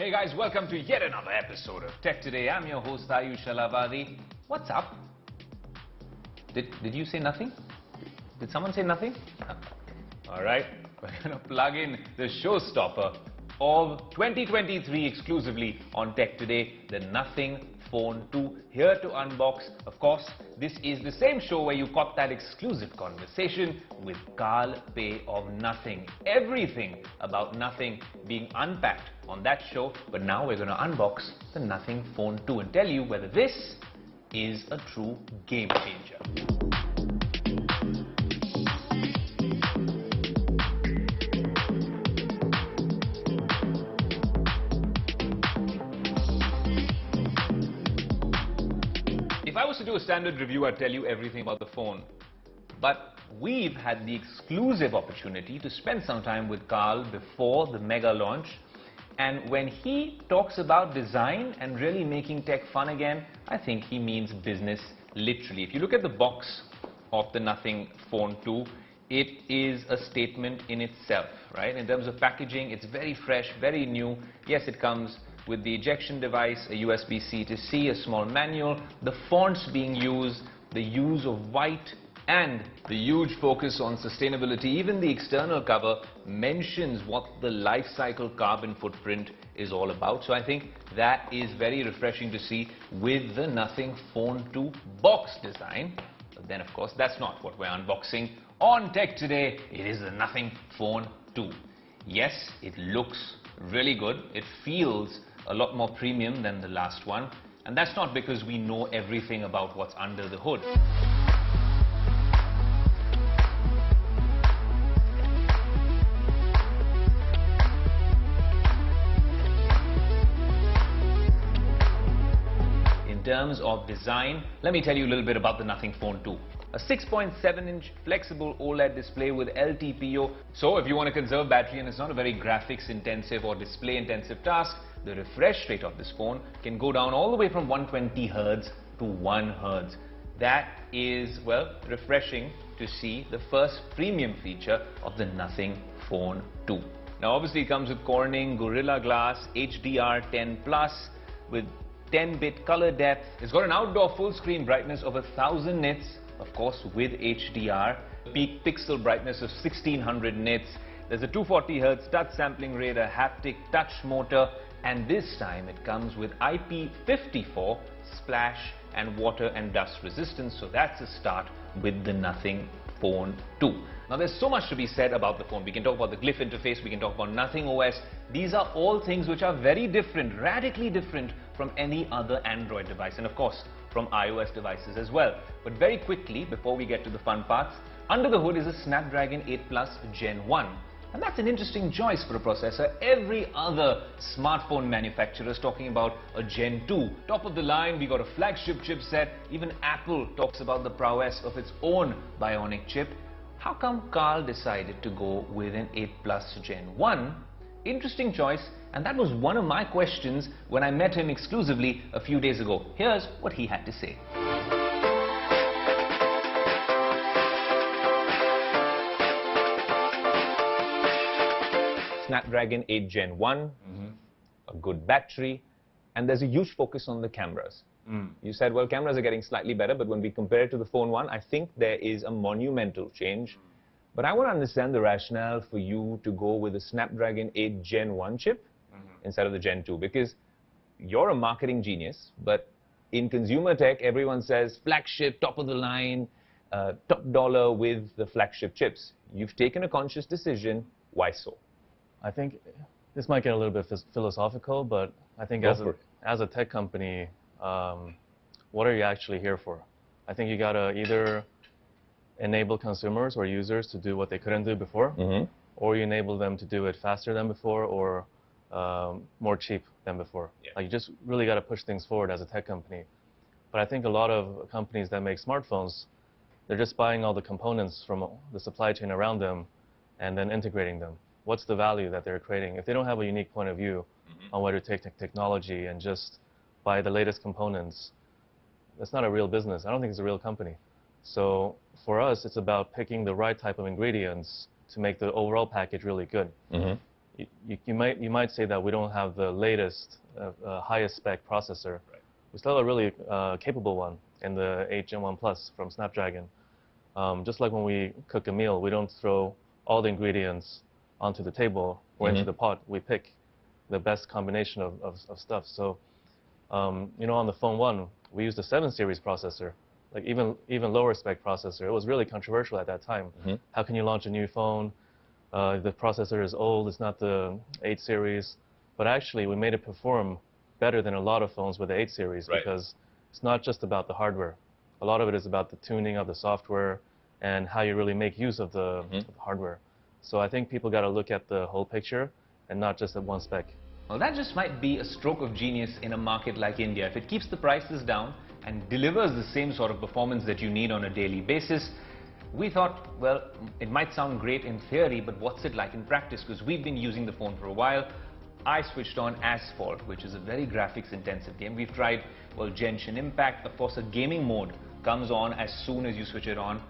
Hey guys, welcome to yet another episode of Tech Today. I'm your host Aayush Ailawadi. What's up? Did you say nothing? Did someone say nothing? All right, we're going to plug in the showstopper of 2023 exclusively on Tech Today, the Nothing Phone 2, here to unbox. Of course, this is the same show where you caught that exclusive conversation with Carl Pei of Nothing. Everything about Nothing being unpacked on that show, but now we're going to unbox the Nothing Phone 2 and tell you whether this is a true game changer. If I was to do a standard review, I'd tell you everything about the phone. But we've had the exclusive opportunity to spend some time with Carl before the mega launch. And when he talks about design and really making tech fun again, I think he means business literally. If you look at the box of the Nothing Phone 2, it is a statement in itself, right? In terms of packaging, it's very fresh, very new. Yes, it comes with the ejection device, a USB-C to C, a small manual, the fonts being used, the use of white, and the huge focus on sustainability. Even the external cover mentions what the life cycle carbon footprint is all about. So I think that is very refreshing to see with the Nothing Phone 2 box design. But then, of course, that's not what we're unboxing on Tech Today. It is the Nothing Phone 2. Yes, it looks really good. It feels a lot more premium than the last one. And that's not because we know everything about what's under the hood. In terms of design, let me tell you a little bit about the Nothing Phone 2. A 6.7-inch flexible OLED display with LTPO. So if you want to conserve battery and it's not a very graphics intensive or display intensive task, the refresh rate of this phone can go down all the way from 120 Hz to 1 Hz. That is, well, refreshing to see the first premium feature of the Nothing Phone 2. Now obviously it comes with Corning Gorilla Glass HDR10 Plus with 10-bit color depth. It's got an outdoor full screen brightness of 1000 nits, of course with HDR, peak pixel brightness of 1600 nits. There's a 240 Hz touch sampling rate, a haptic touch motor, and this time it comes with IP54 splash and water and dust resistance. So that's a start with the Nothing Phone 2. Now there's so much to be said about the phone. We can talk about the Glyph interface, we can talk about Nothing OS. These are all things which are very different, radically different from any other Android device, and of course from iOS devices as well. But very quickly, before we get to the fun parts, under the hood is a Snapdragon 8 Plus Gen 1. And that's an interesting choice for a processor. Every other smartphone manufacturer is talking about a Gen 2. Top of the line, we got a flagship chipset. Even Apple talks about the prowess of its own Bionic chip. How come Carl decided to go with an 8 Plus Gen 1? Interesting choice, and that was one of my questions when I met him exclusively a few days ago. Here's what he had to say. Snapdragon 8 Gen 1, a good battery, and there's a huge focus on the cameras. You said, well, cameras are getting slightly better, but when we compare it to the Phone 1, I think there is a monumental change. But I want to understand the rationale for you to go with the Snapdragon 8 Gen 1 chip instead of the Gen 2, because you're a marketing genius, but in consumer tech, everyone says flagship, top of the line, top dollar with the flagship chips. You've taken a conscious decision. Why so? I think this might get a little bit philosophical, but I think as a tech company, what are you actually here for? I think you gotta either enable consumers or users to do what they couldn't do before, or you enable them to do it faster than before, or more cheap than before. Yeah. Like, you just really got to push things forward as a tech company. But I think a lot of companies that make smartphones, they're just buying all the components from the supply chain around them and then integrating them. What's the value that they're creating? If they don't have a unique point of view on where to take technology and just buy the latest components, that's not a real business. I don't think it's a real company. So for us, it's about picking the right type of ingredients to make the overall package really good. you might say that we don't have the latest, highest spec processor. Right. We still have a really capable one in the 8 Gen 1 Plus from Snapdragon. Just like when we cook a meal, we don't throw all the ingredients onto the table or into the pot. We pick the best combination of stuff. So, you know, on the Phone 1, we used a 7 series processor, like even lower spec processor. It was really controversial at that time. How can you launch a new phone? The processor is old, it's not the 8 series. But actually, we made it perform better than a lot of phones with the 8 series because it's not just about the hardware. A lot of it is about the tuning of the software and how you really make use of the hardware. So I think people got to look at the whole picture and not just at one spec. Well, that just might be a stroke of genius in a market like India. If it keeps the prices down and delivers the same sort of performance that you need on a daily basis, we thought, well, it might sound great in theory, but what's it like in practice? Because we've been using the phone for a while. I switched on Asphalt, which is a very graphics-intensive game. We've tried, well, Genshin Impact. Of course, a gaming mode comes on as soon as you switch it on,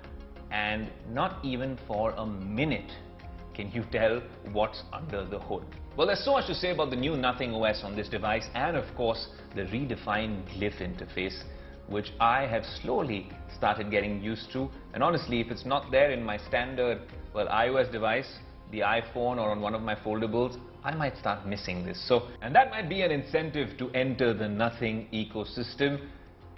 and not even for a minute can you tell what's under the hood. Well, there's so much to say about the new Nothing OS on this device, and of course, the redefined Glyph interface, which I have slowly started getting used to. And honestly, if it's not there in my standard, well, iOS device, the iPhone, or on one of my foldables, I might start missing this. So, and that might be an incentive to enter the Nothing ecosystem.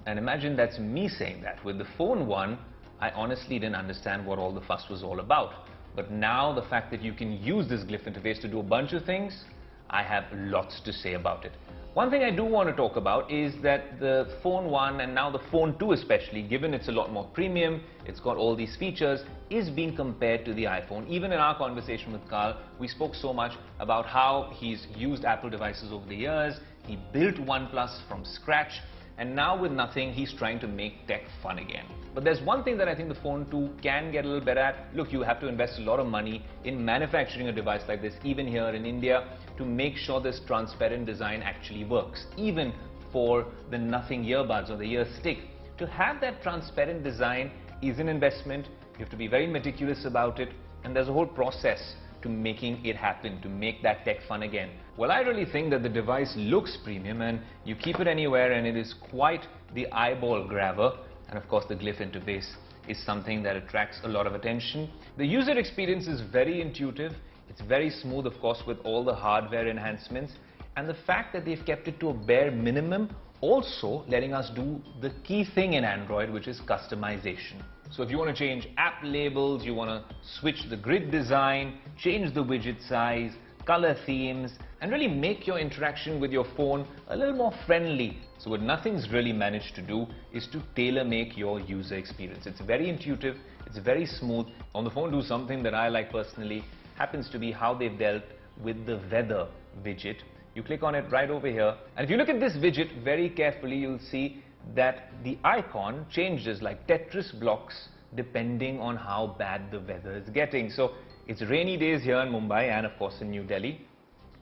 And imagine that's me saying that. With the Phone 1, I honestly didn't understand what all the fuss was all about. But now the fact that you can use this Glyph interface to do a bunch of things, I have lots to say about it. One thing I do want to talk about is that the Phone 1 and now the Phone 2 especially, given it's a lot more premium, it's got all these features, is being compared to the iPhone. Even in our conversation with Carl, we spoke so much about how he's used Apple devices over the years, he built OnePlus from scratch, and now with Nothing, he's trying to make tech fun again. But there's one thing that I think the Phone 2 can get a little better at. Look, you have to invest a lot of money in manufacturing a device like this, even here in India, to make sure this transparent design actually works. Even for the Nothing earbuds or the ear stick, to have that transparent design is an investment. You have to be very meticulous about it, and there's a whole process to making it happen, to make that tech fun again. Well, I really think that the device looks premium, and you keep it anywhere and it is quite the eyeball grabber. And of course, the Glyph interface is something that attracts a lot of attention. The user experience is very intuitive. It's very smooth, of course, with all the hardware enhancements. And the fact that they've kept it to a bare minimum, also letting us do the key thing in Android, which is customization. So if you want to change app labels, you want to switch the grid design, change the widget size, color themes, and really make your interaction with your phone a little more friendly. So what Nothing's really managed to do is to tailor-make your user experience. It's very intuitive, it's very smooth. On the Phone 2, something that I like personally happens to be how they've dealt with the weather widget. You click on it right over here, and if you look at this widget very carefully, you'll see that the icon changes like Tetris blocks depending on how bad the weather is getting. So it's rainy days here in Mumbai and of course in New Delhi,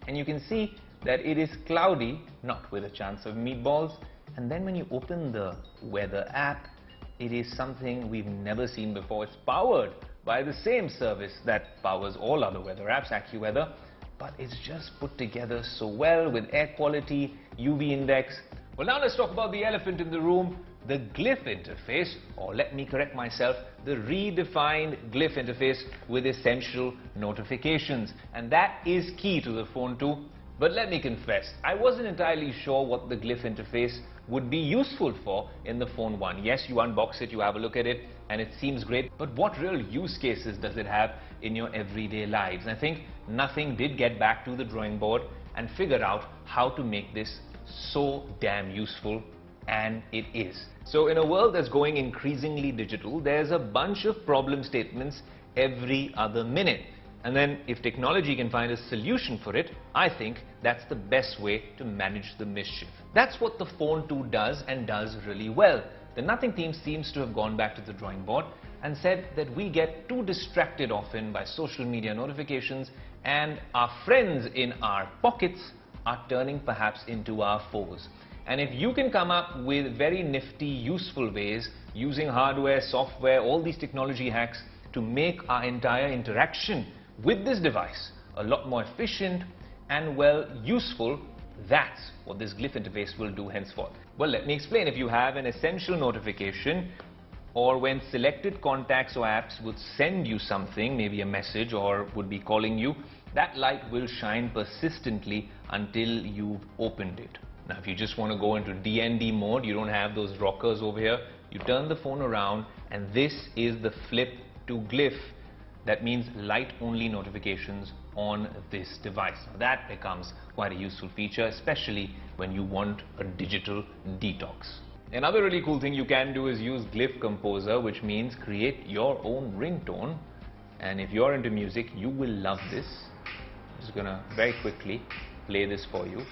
and you can see that it is cloudy, not with a chance of meatballs. And then when you open the weather app, it is something we've never seen before. It's powered by the same service that powers all other weather apps, AccuWeather, but it's just put together so well with air quality, UV index. Well, now let's talk about the elephant in the room, the Glyph interface, or let me correct myself, the redefined Glyph interface with essential notifications. And that is key to the Phone 2. But let me confess, I wasn't entirely sure what the Glyph interface would be useful for in the Phone 1. Yes, you unbox it, you have a look at it, and it seems great, but what real use cases does it have in your everyday lives? And I think Nothing did get back to the drawing board and figure out how to make this so damn useful, and it is. So in a world that's going increasingly digital, there's a bunch of problem statements every other minute. And then if technology can find a solution for it, I think that's the best way to manage the mischief. That's what the Phone 2 does, and does really well. The Nothing team seems to have gone back to the drawing board and said that we get too distracted often by social media notifications, and our friends in our pockets are turning perhaps into our foes. And if you can come up with very nifty, useful ways using hardware, software, all these technology hacks to make our entire interaction with this device a lot more efficient and, well, useful. That's what this Glyph interface will do henceforth. Well, let me explain. If you have an essential notification, or when selected contacts or apps would send you something, maybe a message, or would be calling you, that light will shine persistently until you've opened it. Now, if you just want to go into DND mode, you don't have those rockers over here, you turn the phone around, and this is the flip to Glyph. That means light-only notifications on this device. Now, that becomes quite a useful feature, especially when you want a digital detox. Another really cool thing you can do is use Glyph Composer, which means create your own ringtone. And if you're into music, you will love this. I'm just gonna very quickly play this for you.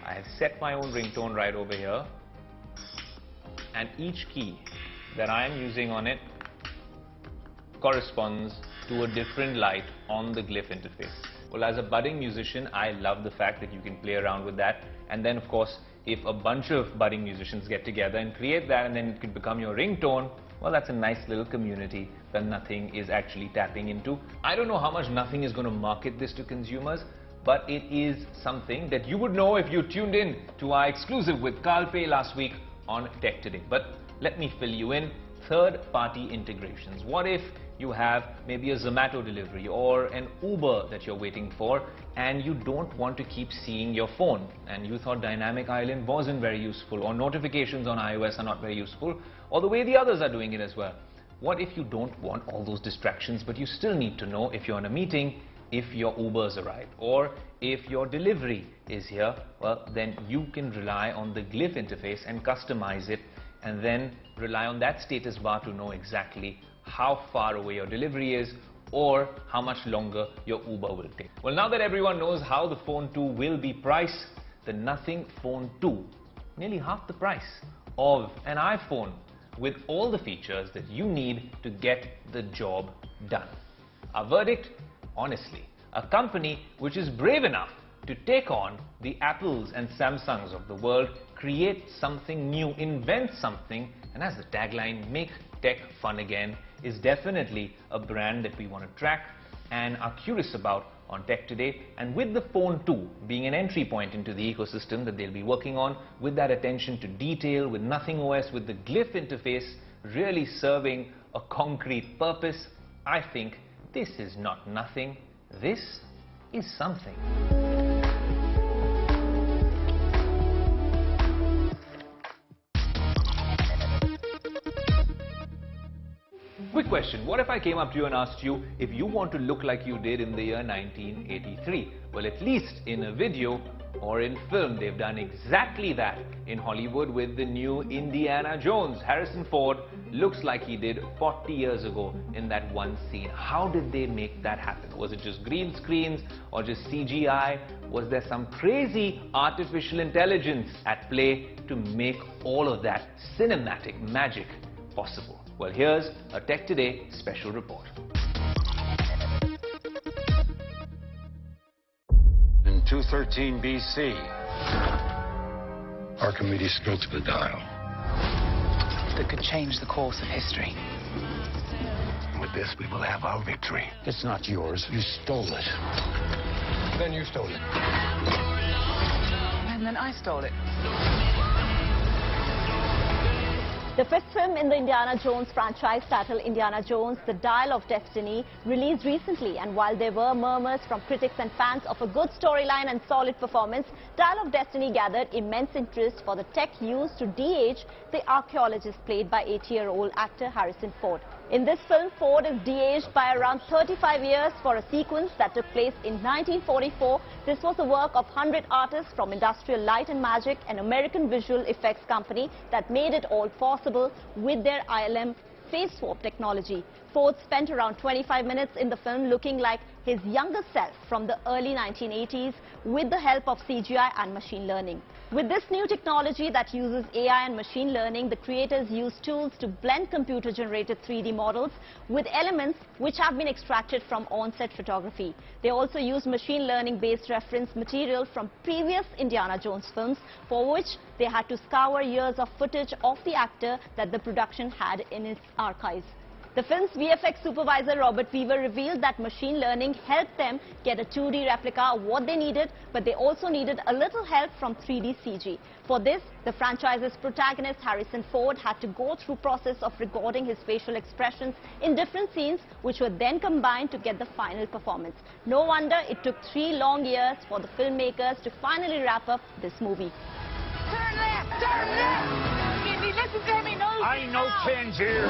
I have set my own ringtone right over here. And each key that I am using on it corresponds to a different light on the Glyph interface. Well, as a budding musician, I love the fact that you can play around with that. And then, of course, if a bunch of budding musicians get together and create that, and then it could become your ringtone, well, that's a nice little community that Nothing is actually tapping into. I don't know how much Nothing is going to market this to consumers, but it is something that you would know if you tuned in to our exclusive with Carl Pei last week on Tech Today. But let me fill you in. Third-party integrations. What if you have maybe a Zomato delivery or an Uber that you're waiting for, and you don't want to keep seeing your phone, and you thought Dynamic Island wasn't very useful, or notifications on iOS are not very useful, or the way the others are doing it as well? What if you don't want all those distractions, but you still need to know if you're in a meeting, if your Uber's arrived, or if your delivery is here? Well, then you can rely on the Glyph interface and customize it, and then rely on that status bar to know exactly how far away your delivery is, or how much longer your Uber will take. Well, now that everyone knows how the Phone 2 will be priced, the Nothing Phone 2, nearly half the price of an iPhone, with all the features that you need to get the job done. Our verdict? Honestly, a company which is brave enough to take on the Apples and Samsungs of the world, create something new, invent something, and as the tagline, make tech fun again, is definitely a brand that we want to track and are curious about on Tech Today. And with the Phone 2 being an entry point into the ecosystem that they'll be working on, with that attention to detail, with Nothing OS, with the Glyph interface really serving a concrete purpose, I think this is not nothing, this is something. Quick question, what if I came up to you and asked you if you want to look like you did in the year 1983? Well, at least in a video or in film, they've done exactly that in Hollywood with the new Indiana Jones. Harrison Ford looks like he did 40 years ago in that one scene. How did they make that happen? Was it just green screens or just CGI? Was there some crazy artificial intelligence at play to make all of that cinematic magic possible? Well, here's a Tech Today special report. In 213 BC, Archimedes spoke to the dial. That could change the course of history. With this, we will have our victory. It's not yours. You stole it. Then you stole it. And then I stole it. The fifth film in the Indiana Jones franchise, titled Indiana Jones, The Dial of Destiny, released recently, and while there were murmurs from critics and fans of a good storyline and solid performance, Dial of Destiny gathered immense interest for the tech used to de-age the archaeologist played by 80-year-old actor Harrison Ford. In this film, Ford is de-aged by around 35 years for a sequence that took place in 1944. This was the work of 100 artists from Industrial Light and Magic, an American visual effects company that made it all possible with their ILM face swap technology. Ford spent around 25 minutes in the film looking like his younger self from the early 1980s with the help of CGI and machine learning. With this new technology that uses AI and machine learning, the creators use tools to blend computer-generated 3D models with elements which have been extracted from on-set photography. They also use machine learning-based reference material from previous Indiana Jones films, for which they had to scour years of footage of the actor that the production had in its archives. The film's VFX supervisor Robert Weaver revealed that machine learning helped them get a 2D replica of what they needed, but they also needed a little help from 3D CG. For this, the franchise's protagonist Harrison Ford had to go through process of recording his facial expressions in different scenes, which were then combined to get the final performance. No wonder it took 3 long years for the filmmakers to finally wrap up this movie. Turn left! Turn left! Listen to me, no! I ain't no change here.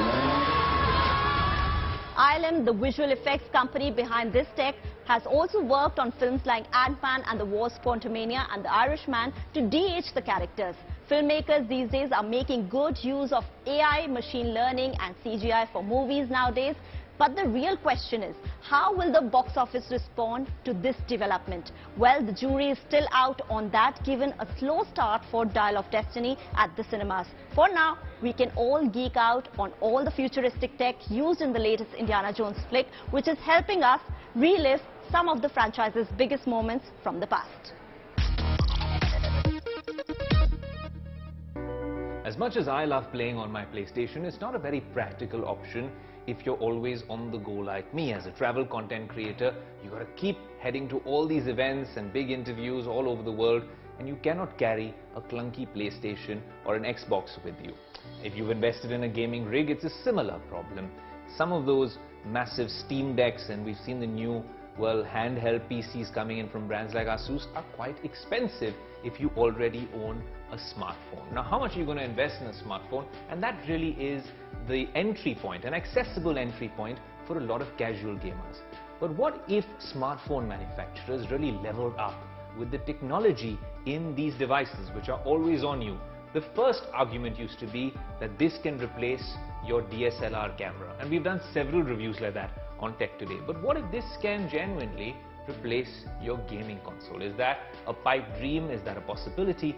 ILM, the visual effects company behind this tech, has also worked on films like Ant-Man and the Wasp: Quantumania and The Irishman to de-age the characters. Filmmakers these days are making good use of AI, machine learning and CGI for movies nowadays. But the real question is, how will the box office respond to this development? Well, the jury is still out on that, given a slow start for Dial of Destiny at the cinemas. For now, we can all geek out on all the futuristic tech used in the latest Indiana Jones flick, which is helping us relive some of the franchise's biggest moments from the past. As much as I love playing on my PlayStation, it's not a very practical option if you're always on the go like me. As a travel content creator, you got to keep heading to all these events and big interviews all over the world, and you cannot carry a clunky PlayStation or an Xbox with you. If you've invested in a gaming rig, it's a similar problem. Some of those massive Steam Decks, and we've seen the new, well, handheld PCs coming in from brands like Asus, are quite expensive if you already own a smartphone. Now, how much are you going to invest in a smartphone? And that really is the entry point, an accessible entry point for a lot of casual gamers. But what if smartphone manufacturers really leveled up with the technology in these devices, which are always on you? The first argument used to be that this can replace your DSLR camera, and we've done several reviews like that on Tech Today. But what if this can genuinely replace your gaming console? Is that a pipe dream? Is that a possibility?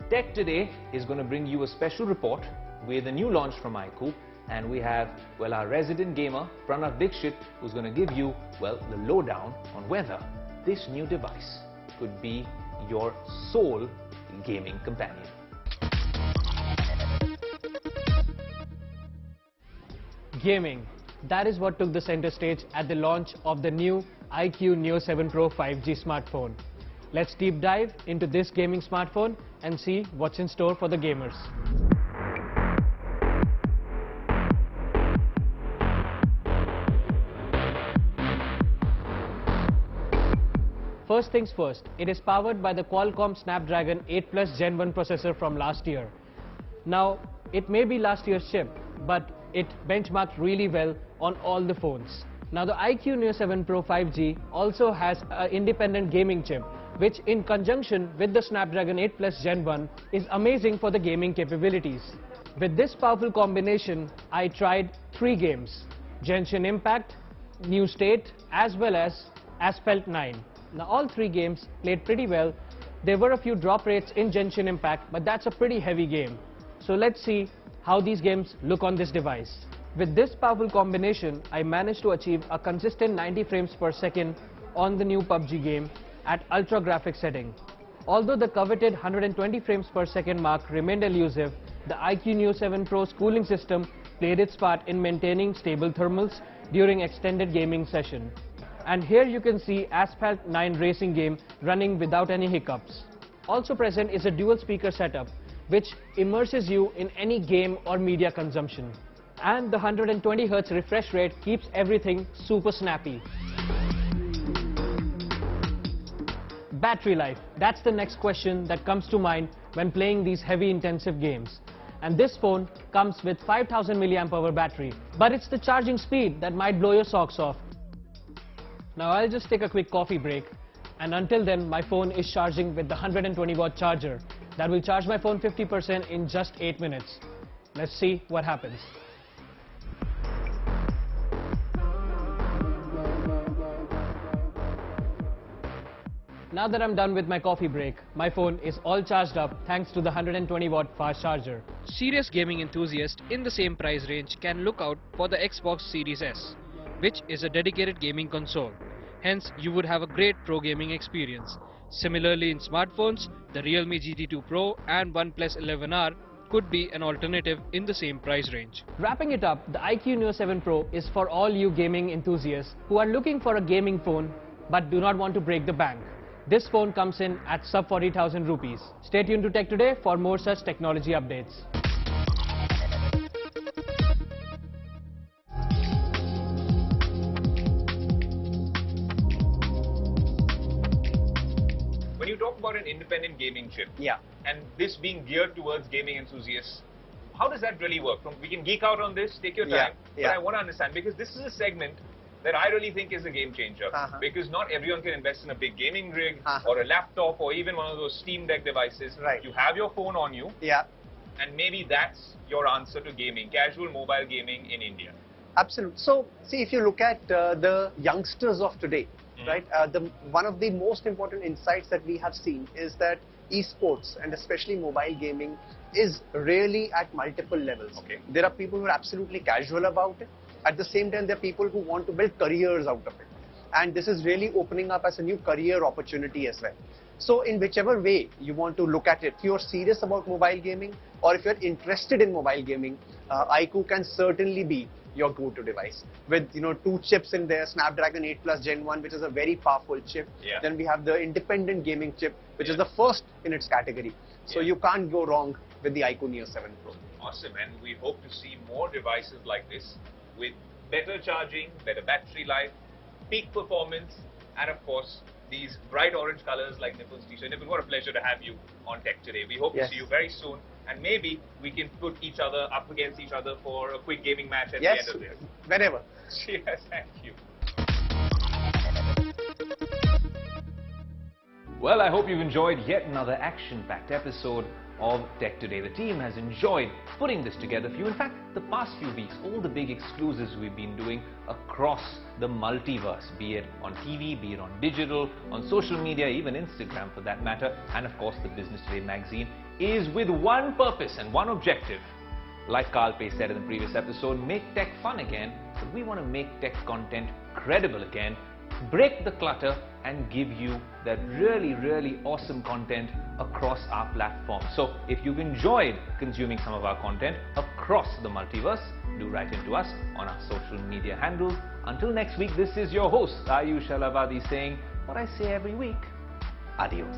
Tech Today is going to bring you a special report with a new launch from iQOO, and we have, well, our resident gamer Pranav Dixit, who's going to give you, well, the lowdown on whether this new device could be your sole gaming companion. Gaming. That is what took the center stage at the launch of the new iQOO Neo 7 Pro 5G smartphone. Let's deep dive into this gaming smartphone and see what's in store for the gamers. First things first, it is powered by the Qualcomm Snapdragon 8 Plus Gen 1 processor from last year. Now, it may be last year's chip, but it benchmarked really well on all the phones. Now, the iQOO Neo 7 Pro 5G also has an independent gaming chip, which in conjunction with the Snapdragon 8 Plus Gen 1 is amazing for the gaming capabilities. With this powerful combination, I tried 3 games: Genshin Impact, New State, as well as Asphalt 9. Now, all 3 games played pretty well. There were a few drop rates in Genshin Impact, but that's a pretty heavy game. So let's see how these games look on this device. With this powerful combination, I managed to achieve a consistent 90 frames per second on the new PUBG game at ultra graphics setting. Although the coveted 120 frames per second mark remained elusive, the iQOO Neo 7 Pro's cooling system played its part in maintaining stable thermals during extended gaming session. And here you can see Asphalt 9 racing game running without any hiccups. Also present is a dual speaker setup, which immerses you in any game or media consumption. And the 120 Hz refresh rate keeps everything super snappy. Battery life, that's the next question that comes to mind when playing these heavy intensive games. And this phone comes with 5000 mAh battery, but it's the charging speed that might blow your socks off. Now I'll just take a quick coffee break, and until then my phone is charging with the 120 watt charger that will charge my phone 50% in just 8 minutes. Let's see what happens. Now that I'm done with my coffee break, my phone is all charged up thanks to the 120 watt fast charger. Serious gaming enthusiasts in the same price range can look out for the Xbox Series S, which is a dedicated gaming console. Hence, you would have a great pro gaming experience. Similarly, in smartphones, the Realme GT2 Pro and OnePlus 11R could be an alternative in the same price range. Wrapping it up, the iQOO Neo 7 Pro is for all you gaming enthusiasts who are looking for a gaming phone but do not want to break the bank. This phone comes in at sub 40,000 rupees. Stay tuned to Tech Today for more such technology updates. When you talk about an independent gaming chip, Yeah. and this being geared towards gaming enthusiasts, how does that really work? We can geek out on this, take your time, but I want to understand, because this is a segment that I really think is a game changer, because not everyone can invest in a big gaming rig or a laptop or even one of those Steam Deck devices. Right. You have your phone on you, Yeah. and maybe that's your answer to gaming, casual mobile gaming in India. Absolutely. So, see, if you look at the youngsters of today, right, one of the most important insights that we have seen is that esports and especially mobile gaming is really at multiple levels. Okay. There are people who are absolutely casual about it. At the same time, there are people who want to build careers out of it. And this is really opening up as a new career opportunity as well. So in whichever way you want to look at it, if you're serious about mobile gaming or if you're interested in mobile gaming, iQOO can certainly be your go-to device. With 2 chips in there, Snapdragon 8 Plus Gen 1, which is a very powerful chip. Yeah. Then we have the independent gaming chip, which is the first in its category. So you can't go wrong with the iQOO Neo 7 Pro. Awesome, and we hope to see more devices like this with better charging, better battery life, peak performance, and of course, these bright orange colors like Nipul's t-shirt. Nipul, what a pleasure to have you on Tech Today. We hope to see you very soon, and maybe we can put each other up against each other for a quick gaming match at the end of this. Whenever. Yes, thank you. Well, I hope you've enjoyed yet another action-packed episode of Tech Today. The team has enjoyed putting this together for you. In fact, the past few weeks, all the big exclusives we've been doing across the multiverse, be it on TV, be it on digital, on social media, even Instagram for that matter, and of course the Business Today magazine, is with one purpose and one objective. Like Carl Pei said in the previous episode, make tech fun again, but we want to make tech content credible again, break the clutter and give you that really awesome content across our platform. So if you've enjoyed consuming some of our content across the multiverse, do write into us on our social media handles. Until next week, this is your host, Aayush Ailawadi, saying what I say every week, adios.